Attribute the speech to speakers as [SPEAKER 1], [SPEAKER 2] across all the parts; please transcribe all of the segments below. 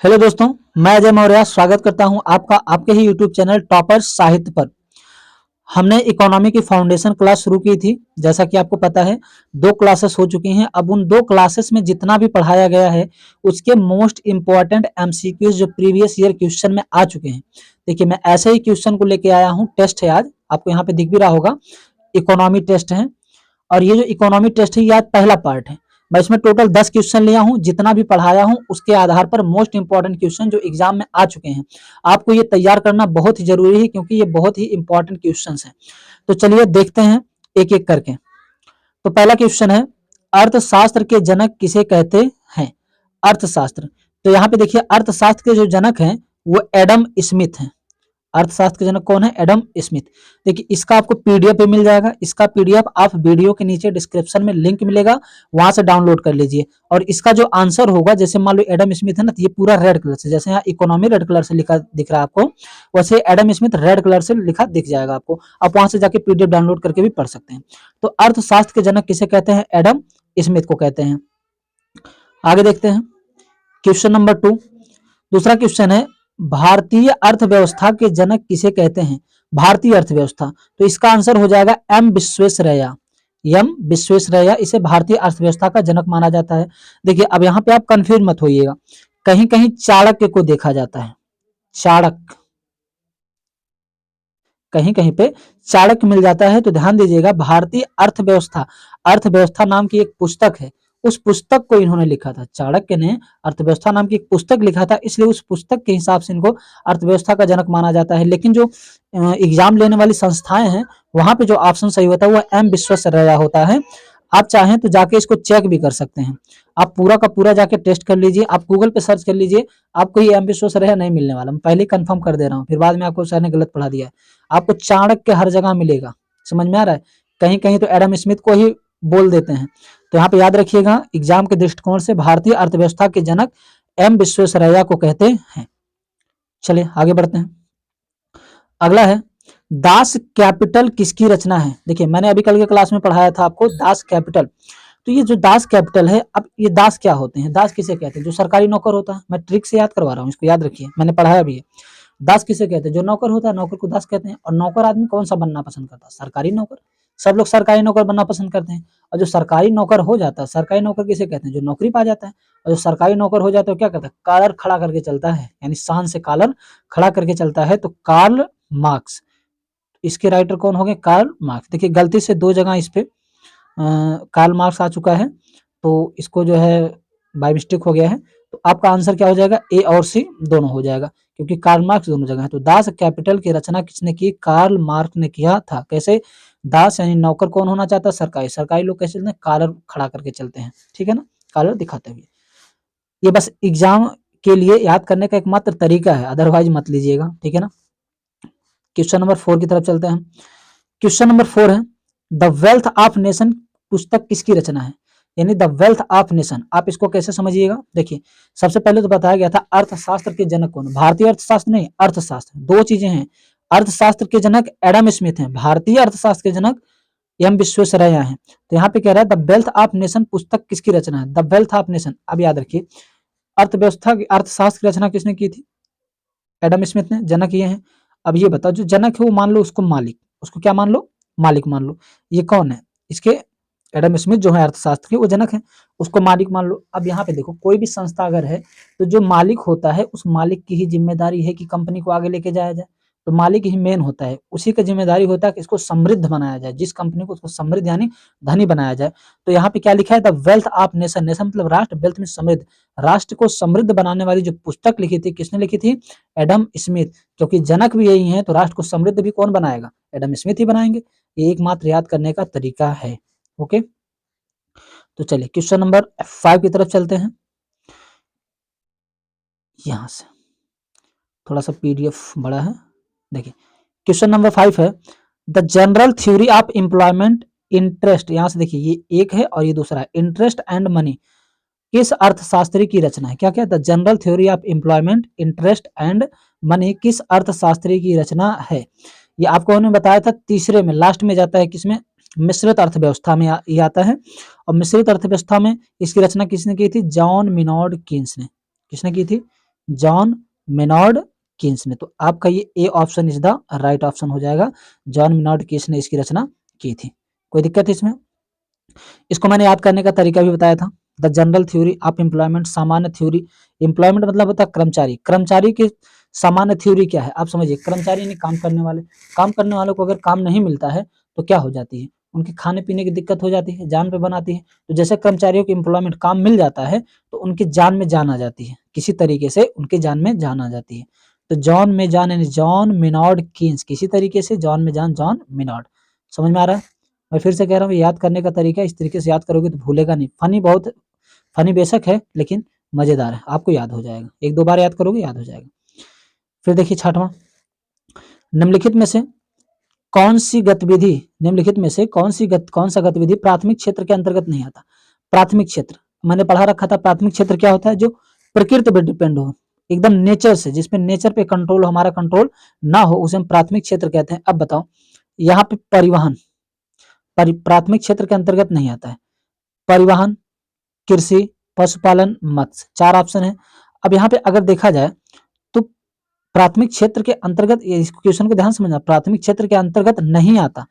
[SPEAKER 1] Hello दोस्तों, मैं अजय मौर्य स्वागत करता हूं आपका आपके ही यूट्यूब चैनल टॉपर साहित्य पर। हमने इकोनॉमी की फाउंडेशन क्लास शुरू की थी। जैसा कि आपको पता है 2 क्लासेस हो चुकी हैं। अब उन 2 क्लासेस में जितना भी पढ़ाया गया है उसके मोस्ट इंपॉर्टेंट एमसीक्यूज जो प्रीवियस ईयर क्वेश्चन में आ चुके हैं। देखिए, मैं ऐसे ही क्वेश्चन को लेके आया हूँ। टेस्ट है आज, आपको यहाँ पे दिख भी रहा होगा, इकोनॉमी टेस्ट है। और ये जो इकोनॉमी टेस्ट है ये आज पहला पार्ट है। मैं इसमें टोटल 10 क्वेश्चन लिया हूं, जितना भी पढ़ाया हूं उसके आधार पर मोस्ट इंपॉर्टेंट क्वेश्चन जो एग्जाम में आ चुके हैं। आपको ये तैयार करना बहुत ही जरूरी है क्योंकि ये बहुत ही इंपॉर्टेंट क्वेश्चन हैं। तो चलिए देखते हैं एक एक करके। तो पहला क्वेश्चन है, अर्थशास्त्र के जनक किसे कहते हैं? अर्थशास्त्र, तो यहाँ पे देखिए अर्थशास्त्र के जो जनक हैं वो एडम स्मिथ हैं। अर्थशास्त्र के जनक कौन है? Adam Smith. देखिए, इसका आपको पीडीएफ पे मिल जाएगा। इसका पीडीएफ आप वीडियो के नीचे डिस्क्रिप्शन में लिंक मिलेगा, वहां से डाउनलोड कर लीजिए। और इसका जो आंसर होगा, जैसे मान लो एडम स्मिथ है ना, तो ये पूरा रेड कलर से, जैसे यहाँ इकोनॉमी रेड कलर से लिखा दिख रहा है आपको, वैसे एडम स्मिथ रेड कलर से लिखा दिख जाएगा आपको। आप वहां से जाके पीडीएफ डाउनलोड करके भी पढ़ सकते हैं। तो अर्थशास्त्र के जनक किसे कहते हैं? एडम स्मिथ को कहते हैं। आगे देखते हैं क्वेश्चन नंबर 2। दूसरा क्वेश्चन है, भारतीय अर्थव्यवस्था के जनक किसे कहते हैं? भारतीय अर्थव्यवस्था, तो इसका आंसर हो जाएगा एम विश्वेश्वरैया। एम विश्वेश्वरैया, इसे भारतीय अर्थव्यवस्था का जनक माना जाता है। देखिए, अब यहाँ पे आप कंफ्यूज मत होइएगा, कहीं कहीं चाणक्य को देखा जाता है। चाणक्य, कहीं कहीं पे चाणक्य मिल जाता है, तो ध्यान दीजिएगा। भारतीय अर्थव्यवस्था, अर्थव्यवस्था नाम की एक पुस्तक है, उस पुस्तक को इन्होंने लिखा था। चाणक्य ने अर्थव्यवस्था नाम की एक पुस्तक लिखा था, इसलिए उस पुस्तक के हिसाब से इनको अर्थव्यवस्था का जनक माना जाता है। लेकिन जो एग्जाम लेने वाली संस्थाएं हैं वहां पे जो ऑप्शन सही होता है वो एम विश्वेश्वरैया होता है। आप चाहें तो जाके इसको चेक भी कर सकते हैं। आप पूरा का पूरा जाके टेस्ट कर लीजिए, आप गूगल पे सर्च कर लीजिए, आपको ये एम विश्वेश्वरैया नहीं मिलने वाला। मैं पहले ही कंफर्म कर दे रहा हूँ, फिर बाद में आपको सर ने गलत पढ़ा दिया है। आपको चाणक्य हर जगह मिलेगा, समझ में आ रहा है? कहीं कहीं तो एडम स्मिथ को ही बोल देते हैं। तो यहाँ पे याद रखिएगा, एग्जाम के दृष्टिकोण से भारतीय अर्थव्यवस्था के जनक एम विश्वेश्वरैया को कहते हैं। चलिए आगे बढ़ते हैं। अगला है, दास कैपिटल किसकी रचना है? देखिए, मैंने अभी कल के क्लास में पढ़ाया था आपको दास कैपिटल। तो ये जो दास कैपिटल है, अब ये दास क्या होते हैं? दास किसे कहते हैं? जो सरकारी नौकर होता है। मैं ट्रिक से याद करवा रहा हूँ, इसको याद रखिए, मैंने पढ़ाया भी है। दास किसे कहते हैं? जो नौकर होता है, नौकर को दास कहते हैं। और नौकर आदमी कौन सा बनना पसंद करता है? सरकारी नौकर। सब लोग सरकारी नौकर बनना पसंद करते हैं। और जो सरकारी नौकर हो जाता है, सरकारी नौकर किसे कहते हैं? जो नौकरी पा जाता है। और जो सरकारी नौकर हो जाता है क्या करता है? कॉलर खड़ा करके चलता है, यानी शान से कॉलर खड़ा करके चलता है। तो कार्ल मार्क्स, इसके राइटर कौन हो गए? Karl Marx. देखिए, गलती से 2 जगह इस पे कार्ल मार्क्स आ चुका है, तो इसको जो है बाय मिस्टेक हो गया है। तो आपका आंसर क्या हो जाएगा? ए और सी दोनों हो जाएगा, क्योंकि कार्ल मार्क्स दोनों जगह है। तो दास कैपिटल की रचना किसने की? कार्ल मार्क्स ने किया था। कैसे? दास यानी नौकर कौन होना चाहता है? सरकारी। सरकारी लोग कैसे चलते हैं? कॉलर खड़ा करके चलते हैं, ठीक है ना, कॉलर दिखाते हुए। ये बस एग्जाम के लिए याद करने का एकमात्र तरीका है, अदरवाइज मत लीजिएगा, ठीक है ना। क्वेश्चन नंबर 4 की तरफ चलते हैं। क्वेश्चन नंबर 4 है, द वेल्थ ऑफ नेशन पुस्तक किसकी रचना है? यानी द वेल्थ ऑफ नेशन, आप इसको कैसे समझिएगा? देखिए, सबसे पहले तो बताया गया था अर्थशास्त्र के जनक कौन? भारतीय अर्थशास्त्र नहीं, अर्थशास्त्र। 2 चीजें हैं। अर्थशास्त्र के जनक एडम स्मिथ हैं, भारतीय अर्थशास्त्र के जनक एम विश्वेश्वरैया हैं। तो यहाँ पे कह रहा है द वेल्थ ऑफ नेशन पुस्तक किसकी रचना है? The wealth of nation. अब याद रखिए, अर्थव्यवस्था की, अर्थशास्त्र की रचना किसने की थी? एडम स्मिथ ने। जनक ये है। अब ये बताओ, जो जनक है वो मान लो उसको मालिक, उसको क्या मान लो? मालिक मान लो। ये कौन है इसके? एडम स्मिथ जो है अर्थशास्त्र के, वो जनक है, उसको मालिक मान लो। अब यहाँ पे देखो, कोई भी संस्था अगर है तो जो मालिक होता है उस मालिक की ही जिम्मेदारी है कि कंपनी को आगे लेके जाया जाए। तो मालिक ही मेन होता है, उसी का जिम्मेदारी होता है कि इसको समृद्ध बनाया जाए, जिस कंपनी को उसको समृद्ध यानी धनी बनाया जाए। तो यहाँ पे क्या लिखा है? The wealth of nation. Nation मतलब राष्ट्र, वेल्थ में समृद्ध। राष्ट्र को समृद्ध बनाने वाली जो पुस्तक लिखी थी, किसने लिखी थी? Adam Smith. क्योंकि जनक भी यही है, तो राष्ट्र को समृद्ध भी कौन बनाएगा? एडम स्मिथ ही बनाएंगे। ये एकमात्र याद करने का तरीका है। ओके, तो चलिए क्वेश्चन नंबर 5 की तरफ चलते हैं। यहां से थोड़ा सा पीडीएफ बड़ा है। देखिए, क्वेश्चन नंबर 5 है, the general theory of employment interest. यहां से देखिए, ये एक है और ये दूसरा है, इंटरेस्ट एंड मनी किस अर्थशास्त्री की रचना है? क्या क्या? The general theory of employment interest and money किस अर्थशास्त्री की रचना है? ये आपको उन्होंने बताया था, तीसरे में लास्ट में जाता है, किसमें? मिश्रित अर्थव्यवस्था में ये आता है। और मिश्रित अर्थव्यवस्था में इसकी रचना किसने की थी? जॉन मिनॉर्ड कीन्स ने। किसने की थी? जॉन मेनॉर्ड कीन्स ने। तो आपका ये A option is the right option हो जाएगा, जॉन मेनॉर्ड कीन्स ने इसकी रचना की थी। कोई दिक्कत है इसमें? इसको मैंने याद करने का तरीका भी बताया था। The general theory of employment, सामान्य थ्योरी, एम्प्लॉयमेंट मतलब होता है कर्मचारी, कर्मचारी की सामान्य थ्योरी क्या है आप समझिए। कर्मचारी यानी काम करने वाले, काम करने वालों को अगर काम नहीं मिलता है तो क्या हो जाती है, उनके खाने पीने की दिक्कत हो जाती है, जान पे बनाती है। तो जैसे कर्मचारियों को एम्प्लॉयमेंट काम मिल जाता है तो उनकी जान में जान आ जाती है, किसी तरीके से उनकी जान में जान आ जाती है। तो जॉन में जान यानी जॉन मेनॉर्ड कीन्स, किसी तरीके से जॉन में जान जॉन मेनॉर्ड। समझ में आ रहा है? मैं फिर से कह रहा हूँ, याद करने का तरीका इस तरीके से याद करोगे तो भूलेगा नहीं। फनी बहुत, फनी बेशक है लेकिन मजेदार है, आपको याद हो जाएगा, एक दो बार याद करोगे याद हो जाएगा। फिर देखिए छठवां, निम्नलिखित में से कौन सी गतिविधि, निम्नलिखित में से कौन सा गतिविधि प्राथमिक क्षेत्र के अंतर्गत नहीं आता। प्राथमिक क्षेत्र मैंने पढ़ा रखा था, प्राथमिक क्षेत्र क्या होता है, जो प्रकृति पर डिपेंड हो, एकदम नेचर से, जिसपे नेचर पे कंट्रोल, हमारा कंट्रोल ना हो, उसे हम प्राथमिक क्षेत्र कहते हैं। अब बताओ, यहाँ पे परिवहन प्राथमिक क्षेत्र के अंतर्गत नहीं आता है। परिवहन, कृषि, पशुपालन, मत्स्य, चार ऑप्शन है। अब यहाँ पे अगर देखा जाए तो प्राथमिक क्षेत्र के अंतर्गत, इस क्वेश्चन को ध्यान समझना, प्राथमिक क्षेत्र के अंतर्गत नहीं आता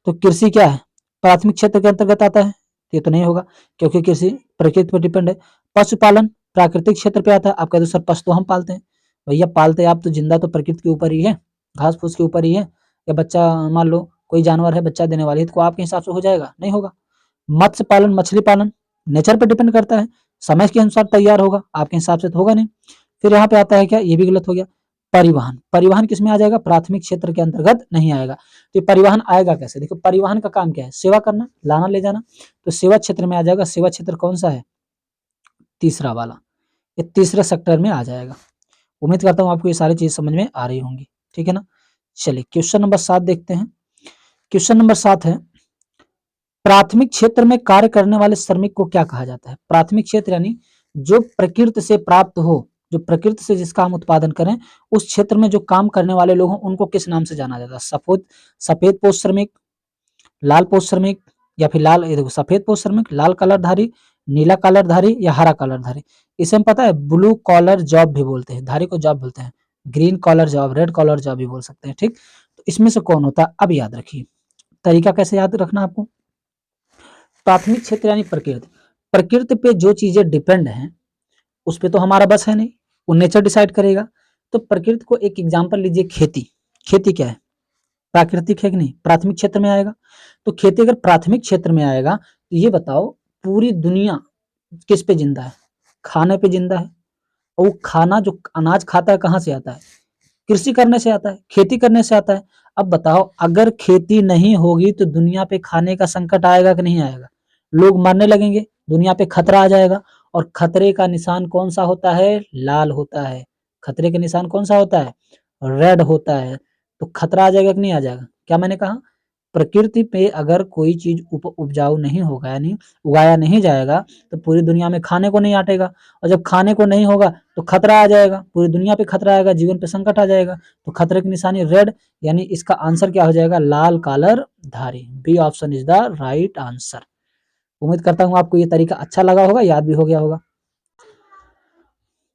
[SPEAKER 1] तो कृषि क्या है, प्राथमिक क्षेत्र के अंतर्गत आता है? ये तो नहीं होगा क्योंकि कृषि प्रकृति पर डिपेंड है। पशुपालन प्राकृतिक क्षेत्र पे आता है। आप कहते हो सर पशु तो हम पालते हैं, भैया पालते आप तो जिंदा तो प्रकृति के ऊपर ही है, घास फूस के ऊपर ही है। या बच्चा, मान लो कोई जानवर है बच्चा देने वाली है तो आपके हिसाब से हो जाएगा? नहीं होगा। मत्स्य पालन, मछली पालन नेचर पे डिपेंड करता है, समय के अनुसार तैयार होगा, आपके हिसाब से तो होगा नहीं। फिर यहाँ पे आता है क्या, ये भी गलत हो गया। परिवहन, परिवहन किसमें आ जाएगा, प्राथमिक क्षेत्र के अंतर्गत नहीं आएगा। तो परिवहन आएगा कैसे, देखो परिवहन का काम क्या है, सेवा करना, लाना ले जाना, तो सेवा क्षेत्र में आ जाएगा। सेवा क्षेत्र कौन सा है, तीसरा वाला, ये तीसरे सेक्टर में आ जाएगा। उम्मीद करता हूँ आपको ये सारी चीज समझ में आ रही होंगी, ठीक है ना। चलिए क्वेश्चन नंबर 7 देखते हैं। क्वेश्चन नंबर 7 है, प्राथमिक क्षेत्र में कार्य करने वाले श्रमिक को क्या कहा जाता है। प्राथमिक क्षेत्र यानी जो प्रकृति से प्राप्त हो, जो प्रकृति से जिसका हम उत्पादन करें, उस क्षेत्र में जो काम करने वाले लोग हैं उनको किस नाम से जाना जाता है। सफेद पोस्ट श्रमिक, लाल पोस्ट श्रमिक, या फिर लाल, ये देखो सफेद पोस्ट श्रमिक, लाल कलरधारी, नीला कलरधारी या हरा कलरधारी। इसे हम पता है ब्लू कॉलर जॉब भी बोलते हैं, धारी को जॉब बोलते हैं, green collar job, red collar job भी बोल सकते हैं, ठीक। तो इसमें से कौन होता है, अब याद रखिए तरीका कैसे याद रखना आपको। प्राथमिक क्षेत्र यानी प्रकृति, प्रकृति पे जो चीजें डिपेंड हैं उस पे तो हमारा बस है नहीं, वो नेचर डिसाइड करेगा। तो प्रकृति को एक एग्जांपल लीजिए, खेती, खेती क्या है, प्राकृतिक है कि नहीं, प्राथमिक क्षेत्र में आएगा। तो खेती अगर प्राथमिक क्षेत्र में आएगा तो ये बताओ पूरी दुनिया किस पे जिंदा है, खाने पे जिंदा है। और वो खाना जो अनाज खाता है कहाँ से आता है, कृषि करने से आता है, खेती करने से आता है। अब बताओ अगर खेती नहीं होगी तो दुनिया पे खाने का संकट आएगा कि नहीं आएगा, लोग मरने लगेंगे, दुनिया पे खतरा आ जाएगा। और खतरे का निशान कौन सा होता है, लाल होता है। खतरे का निशान कौन सा होता है, रेड होता है। तो खतरा आ जाएगा कि नहीं आ जाएगा, क्या मैंने कहा, प्रकृति पे अगर कोई चीज उपजाऊ नहीं होगा यानी उगाया नहीं जाएगा तो पूरी दुनिया में खाने को नहीं आटेगा। और जब खाने को नहीं होगा तो खतरा आ जाएगा, पूरी दुनिया पे खतरा आएगा, जीवन पे संकट आ जाएगा। तो खतरे की निशानी रेड, यानी इसका आंसर क्या हो जाएगा, लाल कलर धारी। B option is the right answer. उम्मीद करता हूँ आपको ये तरीका अच्छा लगा होगा, याद भी हो गया होगा।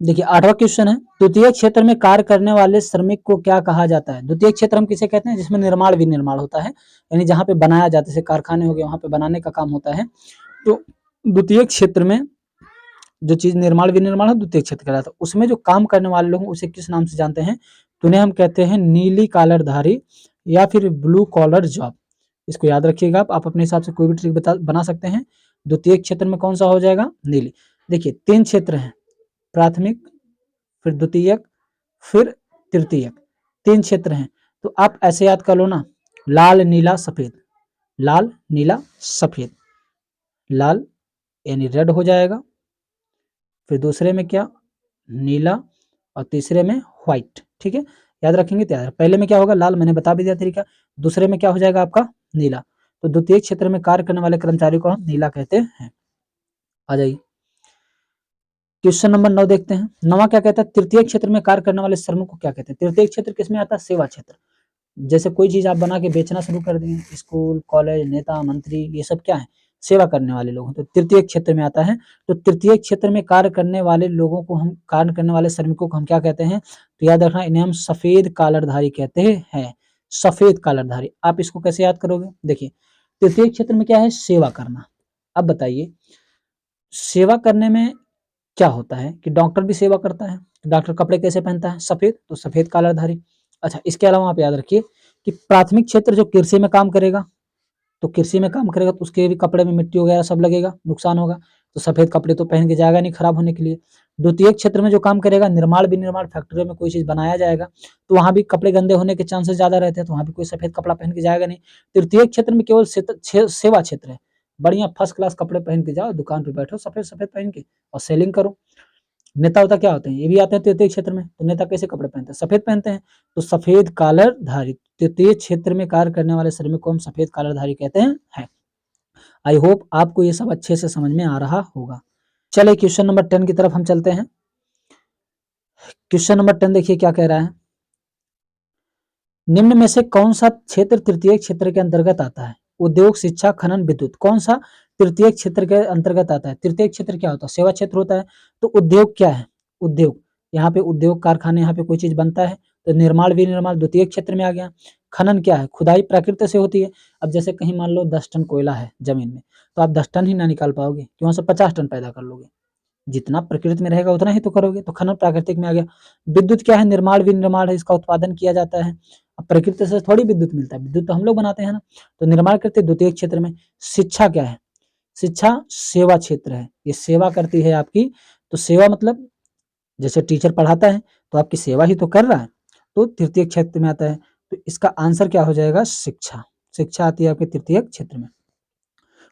[SPEAKER 1] देखिए 8वां क्वेश्चन है, द्वितीय क्षेत्र में कार्य करने वाले श्रमिक को क्या कहा जाता है। द्वितीय क्षेत्र हम किसे कहते हैं, जिसमें निर्माण विनिर्माण होता है, यानी जहाँ पे बनाया जाता है, जैसे कारखाने हो गए वहां पे बनाने का काम होता है। तो द्वितीय क्षेत्र में जो चीज निर्माण विनिर्माण है द्वितीय क्षेत्र कहलाता है। उसमें जो काम करने वाले लोग उसे किस नाम से जानते हैं, तो उन्हें हम कहते हैं नीली कॉलरधारी या फिर ब्लू कॉलर जॉब। इसको याद रखिएगा, आप अपने हिसाब से कोई भी ट्रिक बना सकते हैं। द्वितीय क्षेत्र में कौन सा हो जाएगा, नीली। देखिए 3 क्षेत्र हैं, प्राथमिक, फिर द्वितीयक, फिर तृतीयक, 3 क्षेत्र हैं। तो आप ऐसे याद कर लो ना, लाल नीला सफेद, लाल नीला सफेद, लाल यानी रेड हो जाएगा, फिर दूसरे में क्या, नीला, और तीसरे में व्हाइट, ठीक है। याद रखेंगे तैयार, पहले में क्या होगा, लाल, मैंने बता भी दिया तरीका। दूसरे में क्या हो जाएगा आपका, नीला। तो द्वितीय क्षेत्र में कार्य करने वाले कर्मचारी को हम नीला कहते हैं। आ जाइए क्वेश्चन नंबर 9 देखते हैं। 9वां क्या कहता है, तृतीय क्षेत्र में कार्य करने वाले श्रमिक को क्या कहते हैं। तृतीय क्षेत्र किसमें आता है, सेवा क्षेत्र। जैसे कोई चीज आप बना के बेचना शुरू कर दिए, स्कूल, कॉलेज, नेता, मंत्री, ये सब क्या है, सेवा करने वाले लोग, तो तृतीय क्षेत्र में आता है। तो तृतीय क्षेत्र में कार्य करने वाले लोगों को हम, कार्य करने वाले श्रमिकों को हम क्या कहते हैं, तो याद रखना इन्हें हम सफेद कॉलरधारी कहते हैं, सफेद कॉलरधारी। आप इसको कैसे याद करोगे, देखिए तृतीय क्षेत्र में क्या है, सेवा करना। अब बताइए सेवा करने में क्या होता है कि डॉक्टर भी सेवा करता है, डॉक्टर कपड़े कैसे पहनता है, सफेद, तो सफेद कॉलरधारी। अच्छा, इसके अलावा आप याद रखिए कि प्राथमिक क्षेत्र जो कृषि में काम करेगा, तो कृषि में काम करेगा तो उसके भी कपड़े में मिट्टी वगैरह सब लगेगा, नुकसान होगा, तो सफेद कपड़े तो पहन के जाएगा नहीं खराब होने के लिए। द्वितीय क्षेत्र में जो काम करेगा, निर्माण विनिर्माण फैक्ट्रियों में कोई चीज बनाया जाएगा, तो वहां भी कपड़े गंदे होने के चांसेस ज्यादा रहते हैं, तो वहां भी कोई सफेद कपड़ा पहन के जाएगा नहीं। तृतीय क्षेत्र में केवल सेवा क्षेत्र है, बढ़िया फर्स्ट क्लास कपड़े पहन के जाओ, दुकान पे बैठो सफेद सफेद पहन के और सेलिंग करो। नेता होता क्या होते हैं, ये भी आते हैं तृतीय क्षेत्र में, तो नेता कैसे कपड़े पहनते हैं, सफेद पहनते हैं, तो सफेद कॉलरधारी। तृतीय क्षेत्र में कार्य करने वाले श्रमिक को हम सफेद कॉलरधारी कहते हैं। आई होप आपको ये सब अच्छे से समझ में आ रहा होगा। चलिए क्वेश्चन नंबर 10 की तरफ हम चलते हैं। क्वेश्चन नंबर 10 देखिए क्या कह रहा है, निम्न में से कौन सा क्षेत्र तृतीय क्षेत्र के अंतर्गत आता है, उद्योग, शिक्षा, खनन, विद्युत, कौन सा तृतीय क्षेत्र के अंतर्गत आता है। तृतीय क्षेत्र क्या होता है, सेवा क्षेत्र होता है, तो उद्योग क्या है, उद्योग, यहाँ पे उद्योग कारखाने, यहाँ पे कोई चीज बनता है, तो निर्माण विनिर्माण द्वितीय क्षेत्र में आ गया। खनन क्या है, खुदाई प्रकृति से होती है। अब जैसे कहीं मान लो 10 टन कोयला है जमीन में, तो आप 10 टन ही ना निकाल पाओगे, कि वहां से 50 टन पैदा कर लोगे, जितना प्रकृति में रहेगा उतना ही तो करोगे, तो खनन प्राकृतिक में आ गया। विद्युत क्या है, निर्माण विनिर्माण है, इसका उत्पादन किया जाता है, अब प्रकृति से थोड़ी विद्युत मिलता है, विद्युत तो हम लोग बनाते हैं ना, तो निर्माण करते द्वितीय क्षेत्र में। शिक्षा क्या है, शिक्षा सेवा क्षेत्र है, ये सेवा करती है आपकी, तो सेवा मतलब जैसे टीचर पढ़ाता है तो आपकी सेवा ही तो कर रहा है, तो तृतीय क्षेत्र में आता है, तो इसका आंसर क्या हो जाएगा, शिक्षा। शिक्षा आती है आपके तृतीय क्षेत्र में।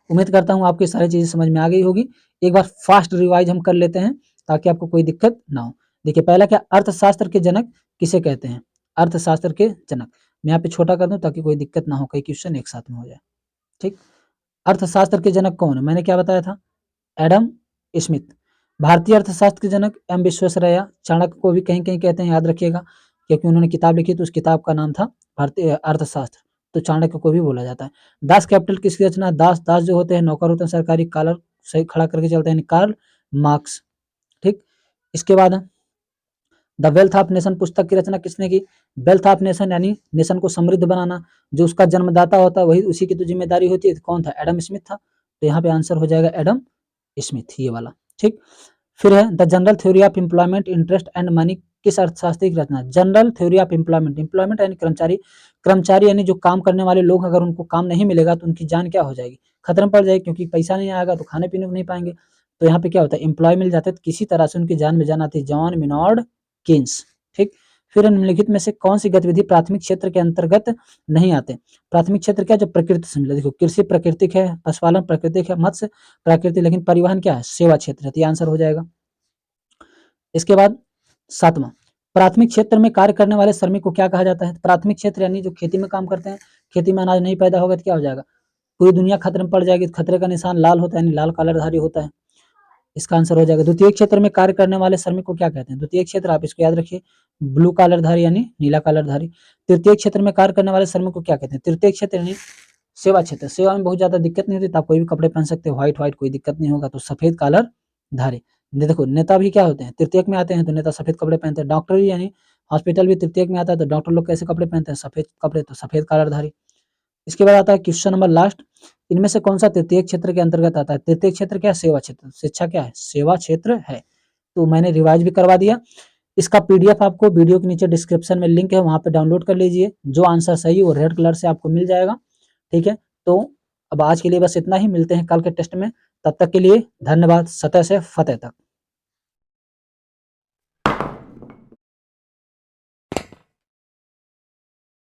[SPEAKER 1] उम्मीद करता हूँ आपकी सारी चीजें समझ में आ गई होगी। एक बार फास्ट रिवाइज हम कर लेते हैं ताकि आपको कोई दिक्कत ना हो। देखिए पहला क्या, अर्थशास्त्र के जनक किसे कहते हैं, अर्थशास्त्र के जनक, मैं यहाँ पे छोटा कर दूं ताकि कोई दिक्कत ना हो, कई क्वेश्चन एक साथ में हो जाए, ठीक। अर्थशास्त्र के जनक कौन है, मैंने क्या बताया था, एडम स्मिथ। भारतीय अर्थशास्त्र के जनक एम विश्वेश्वरैया, चाणक्य को भी कहीं कहीं कहते हैं, याद रखिएगा, क्योंकि उन्होंने किताब लिखी तो उस किताब का नाम था भारतीय अर्थशास्त्र, तो चाणक्य को भी बोला जाता है। दास कैपिटल किसकी रचना, दास, दास जो होते हैं नौकर होते हैं सरकारी, कॉलर सही खड़ा करके चलते हैं, कार्ल मार्क्स, ठीक। इसके बाद द वेल्थ ऑफ नेशन पुस्तक की रचना किसने की, वेल्थ ऑफ नेशन यानी नेशन को समृद्ध बनाना, जो उसका जन्मदाता होता है वही उसी की तो जिम्मेदारी होती है, तो कौन था, एडम स्मिथ था, तो यहाँ पे आंसर हो जाएगा एडम स्मिथ, ये वाला, ठीक। फिर है the general theory of employment, interest and money, किस अर्थशास्त्री की रचना, general theory of employment, employment यानी कर्मचारी, कर्मचारी यानी जो काम करने वाले लोग, अगर उनको काम नहीं मिलेगा तो उनकी जान क्या हो जाएगी, खतरे में पड़ जाएगी, क्योंकि पैसा नहीं आएगा तो खाने पीने को नहीं पाएंगे, तो यहाँ पे क्या होता है, एम्प्लॉय मिल जाते हैं, तो किसी तरह से उनकी जान में जान आती है, जॉन मिनॉर्ड केन्स, ठीक। फिर निम्नलिखित में से कौन सी गतिविधि प्राथमिक क्षेत्र के अंतर्गत नहीं आते, प्राथमिक क्षेत्र क्या, जो प्रकृति से मिले, देखो कृषि प्राकृतिक है, पशुपालन प्राकृतिक है, मत्स्य प्राकृतिक, लेकिन परिवहन क्या है, सेवा क्षेत्र है, तो आंसर हो जाएगा। इसके बाद 7वां, प्राथमिक क्षेत्र में कार्य करने वाले श्रमिक को क्या कहा जाता है, प्राथमिक क्षेत्र यानी जो खेती में काम करते हैं, खेती में अनाज नहीं पैदा होगा तो क्या हो जाएगा, पूरी दुनिया खतरे में पड़ जाएगी, खतरे का निशान लाल होता है, यानी लाल कलरधारी होता है, इसका आंसर हो जाएगा। द्वितीय क्षेत्र में कार्य करने वाले श्रमिक को क्या कहते हैं, द्वितीय क्षेत्र आप इसको याद रखिए, ब्लू कॉलरधारी यानी नीला कॉलरधारी। तृतीय क्षेत्र में कार्य करने वाले श्रमिक को क्या कहते हैं, तृतीय क्षेत्र यानी सेवा क्षेत्र, सेवा में बहुत ज्यादा दिक्कत नहीं होती, तो आप कोई भी कपड़े पहन सकते हो, व्हाइट व्हाइट कोई दिक्कत नहीं होगा, तो सफेद कॉलरधारी। देखो नेता भी क्या होते हैं, तृतीयक में आते हैं, तो नेता सफेद कपड़े पहनते हैं, डॉक्टर भी यानी हॉस्पिटल भी तृतीयक में आता है, तो डॉक्टर लोग कैसे कपड़े पहनते हैं, सफेद कपड़े, तो सफेद कॉलरधारी। इसके बाद आता है क्वेश्चन नंबर लास्ट, इनमें से कौन सा तृतीय क्षेत्र के अंतर्गत आता है, तृतीय क्षेत्र क्या है, सेवा क्षेत्र, शिक्षा क्या है, सेवा क्षेत्र है, तो मैंने रिवाइज भी करवा दिया। इसका पीडीएफ आपको वीडियो के नीचे डिस्क्रिप्शन में लिंक है, वहां पे डाउनलोड कर लीजिए, जो आंसर सही वो रेड कलर से आपको मिल जाएगा, ठीक है। तो अब आज के लिए बस इतना ही, मिलते हैं कल के टेस्ट में, तब तक के लिए धन्यवाद, सतह से फतेह तक।